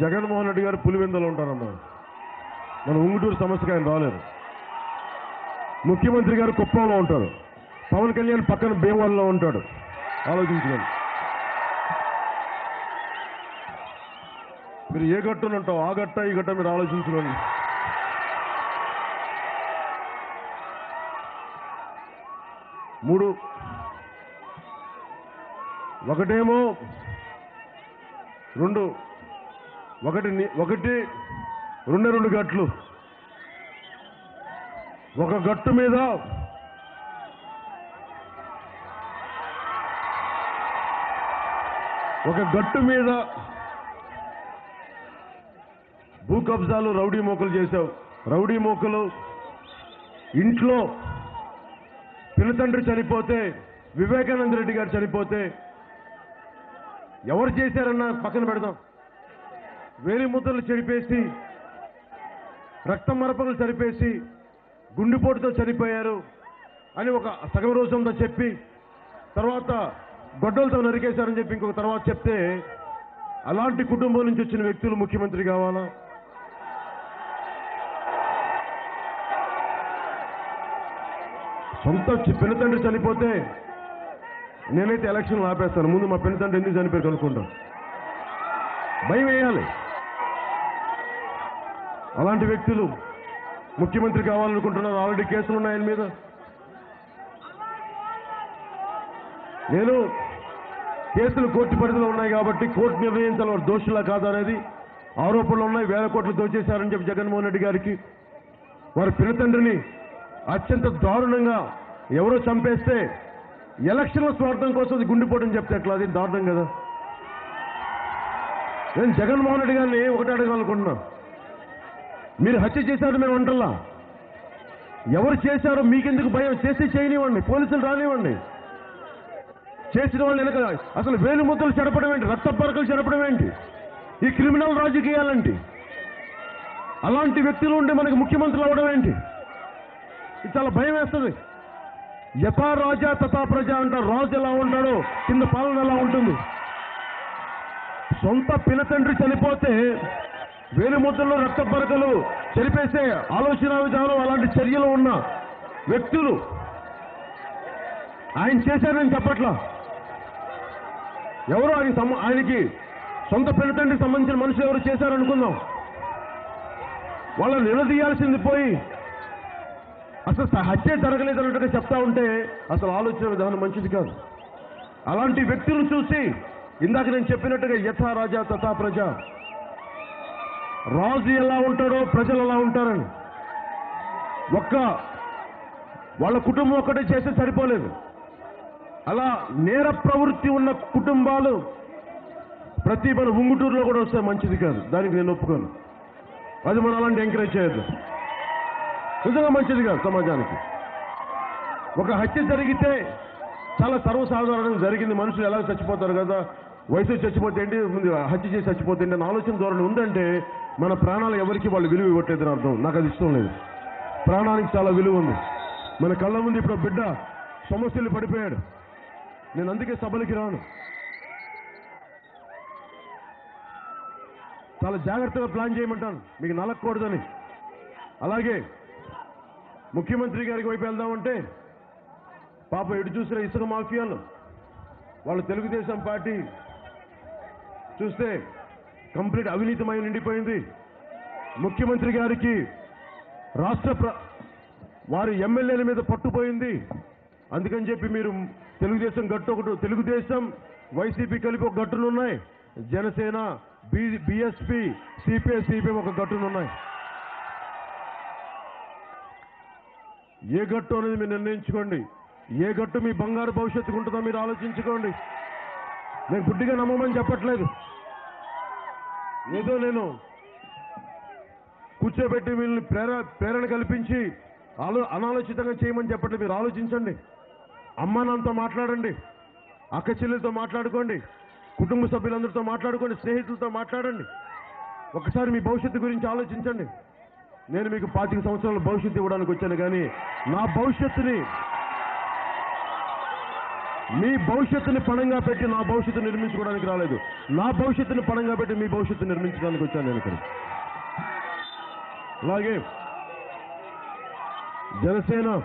జగన్మోహన్ రెడ్డి గారు పులివెందులో ఉంటారమ్మా. మన ఉంగుటూరు సమస్యకి ఆయన రాలేరు. ముఖ్యమంత్రి గారు కుప్పంలో ఉంటారు. పవన్ కళ్యాణ్ పక్కన భీమవరంలో ఉంటాడు. ఆలోచించుకోండి. మీరు ఏ గట్టును ఉంటావు, ఆ గట్ట ఈ గట్ట మీరు ఆలోచించుకోండి. మూడు ఒకటేమో ఒకటి రెండు గట్లు. ఒక గట్టు మీద భూ కబ్జాలు రౌడీ మోకలు చేశావు. రౌడీ మోకలు ఇంట్లో పినతండ్రి చనిపోతే, వివేకానంద రెడ్డి గారు చనిపోతే ఎవరు చేశారన్న పక్కన పెడదాం. వేలి ముద్రలు చెరిపేసి, రక్తం మరపలు చనిపేసి, గుండెపోటుతో చనిపోయారు అని ఒక సగం రోజంతో చెప్పి, తర్వాత గొడ్డలతో నరికేశారని చెప్పి ఇంకొక తర్వాత చెప్తే, అలాంటి కుటుంబం నుంచి వచ్చిన వ్యక్తులు ముఖ్యమంత్రి కావాలా? సొంత పినతండ్రి చనిపోతే నేనైతే ఎలక్షన్లు ఆపేస్తాను. ముందు మా పినతండ్రి ఎందుకు చనిపోయారు కనుక్కుంటాం. భయం వేయాలి. అలాంటి వ్యక్తులు ముఖ్యమంత్రి కావాలనుకుంటున్నారు. ఆల్రెడీ కేసులు ఉన్నాయి ఆయన మీద. నేను కేసులు కోర్టు పరిధిలో ఉన్నాయి కాబట్టి కోర్టు నిర్ణయించాలి వారు దోషులా కాదా అనేది. ఆరోపణలు ఉన్నాయి, 1000 కోట్లు దోచేశారని చెప్పి జగన్మోహన్ రెడ్డి గారికి. వారి పినతండ్రిని అత్యంత దారుణంగా ఎవరో చంపేస్తే ఎలక్షన్ల స్వార్థం కోసం అది గుండెపోటని చెప్తే ఎట్లా? అది దారుణం కదా. నేను జగన్మోహన్ రెడ్డి గారిని ఒకటి అడగాలనుకుంటున్నా. మీరు హత్య చేశారు మేము అంటల్లా. ఎవరు చేశారో మీకెందుకు భయం? చేసి చేయనివ్వండి, పోలీసులు రానివ్వండి. చేసిన వాళ్ళు వెనక అసలు వేలు ముద్దలు చెడపడం ఏంటి? రక్త పరకలు చెడపడం ఏంటి? ఈ క్రిమినల్ రాజకీయాలేంటి? అలాంటి వ్యక్తులు ఉండి మనకి ముఖ్యమంత్రులు అవడం ఏంటి? ఇది చాలా భయం వేస్తుంది. యథా రాజా తథా ప్రజ అంటారు. రాజు ఎలా ఉంటాడో కింద పాలన ఎలా ఉంటుంది. సొంత పినతండ్రి చనిపోతే వేలు ముద్దలు, రక్త పరకలు చెరిపేసే ఆలోచన విధానం, అలాంటి చర్యలు ఉన్న వ్యక్తులు ఆయన చేశారని చెప్పట్లా. ఎవరో ఆయనకి సొంత పినతండ్రికి సంబంధించిన మనుషులు ఎవరు చేశారనుకుందాం. వాళ్ళని నిలదీయాల్సింది పోయి అసలు హత్య జరగలేదన్నట్టుగా చెప్తా ఉంటే అసలు ఆలోచన విధానం మంచిది కాదు. అలాంటి వ్యక్తులను చూసి ఇందాక నేను చెప్పినట్టుగా యథా రాజా తథా ప్రజ, రాజు ఎలా ఉంటాడో ప్రజలు ఎలా ఉంటారని. వాళ్ళ కుటుంబం ఒక్కటే చేస్తే సరిపోలేదు. అలా నేర ప్రవృత్తి ఉన్న కుటుంబాలు ప్రతి మన ఉంగుటూరులో కూడా వస్తే మంచిది కాదు. దానికి నేను ఒప్పుకోను. అది మనం అలాంటి ఎంకరేజ్ చేయొద్దు. నిజంగా మంచిది కాదు సమాజానికి. ఒక హత్య జరిగితే చాలా సర్వసాధారణంగా జరిగింది. మనుషులు ఎలా చచ్చిపోతారు కదా, వయసు చచ్చిపోతే ఏంటి, ముందు హత్య చేసి చచ్చిపోతే ఏంటి అని ఆలోచన ధోరణి ఉందంటే మన ప్రాణాలు ఎవరికి వాళ్ళు విలువ ఇవ్వట్లేదని అర్థం. నాకు అది ఇష్టం లేదు. ప్రాణానికి చాలా విలువ ఉంది. మన కళ్ళ ముందు ఇప్పుడు బిడ్డ సమస్యలు పడిపోయాడు. నేను అందుకే సభలకి రాను. చాలా జాగ్రత్తగా ప్లాన్ చేయమంటాను, మీకు నలగకూడదని. అలాగే ముఖ్యమంత్రి గారికి వైపు వెళ్దామంటే పాప ఎటు చూసిన ఇసుక మాఫియాలు, వాళ్ళు తెలుగుదేశం పార్టీ చూస్తే కంప్లీట్ అవినీతిమై నిండిపోయింది. ముఖ్యమంత్రి గారికి వారి ఎమ్మెల్యేల మీద పట్టుపోయింది. అందుకని చెప్పి మీరు తెలుగుదేశం గట్టు ఒకటి, తెలుగుదేశం వైసీపీ కలిపి ఒక గట్టునున్నాయి, జనసేన బీఎస్పీ సిపిఐ సిపిఎం ఒక గట్టునున్నాయి. ఏ గట్టు అనేది మీరు నిర్ణయించుకోండి. ఏ గట్టు మీ బంగారు భవిష్యత్తుకు ఉంటుందో మీరు ఆలోచించుకోండి. నేను గుడ్డిగా నమ్మమని చెప్పట్లేదు. ఏదో నేను కూర్చోబెట్టి వీళ్ళని ప్రేరణ కల్పించి అనాలోచితంగా చేయమని చెప్పట్లేదు. మీరు ఆలోచించండి. అమ్మా నాన్నతో మాట్లాడండి, అక్క చెల్లెలతో మాట్లాడుకోండి, కుటుంబ సభ్యులందరితో మాట్లాడుకోండి, స్నేహితులతో మాట్లాడండి. ఒకసారి మీ భవిష్యత్తు గురించి ఆలోచించండి. నేను మీకు 25 సంవత్సరాల భవిష్యత్తు ఇవ్వడానికి వచ్చాను, కానీ నా భవిష్యత్తుని మీ భవిష్యత్తుని పణంగా పెట్టి నా భవిష్యత్తు నిర్మించుకోవడానికి రాలేదు. నా భవిష్యత్తుని పణంగా పెట్టి మీ భవిష్యత్తు నిర్మించడానికి వచ్చాను నేను ఇక్కడ. అలాగే జనసేన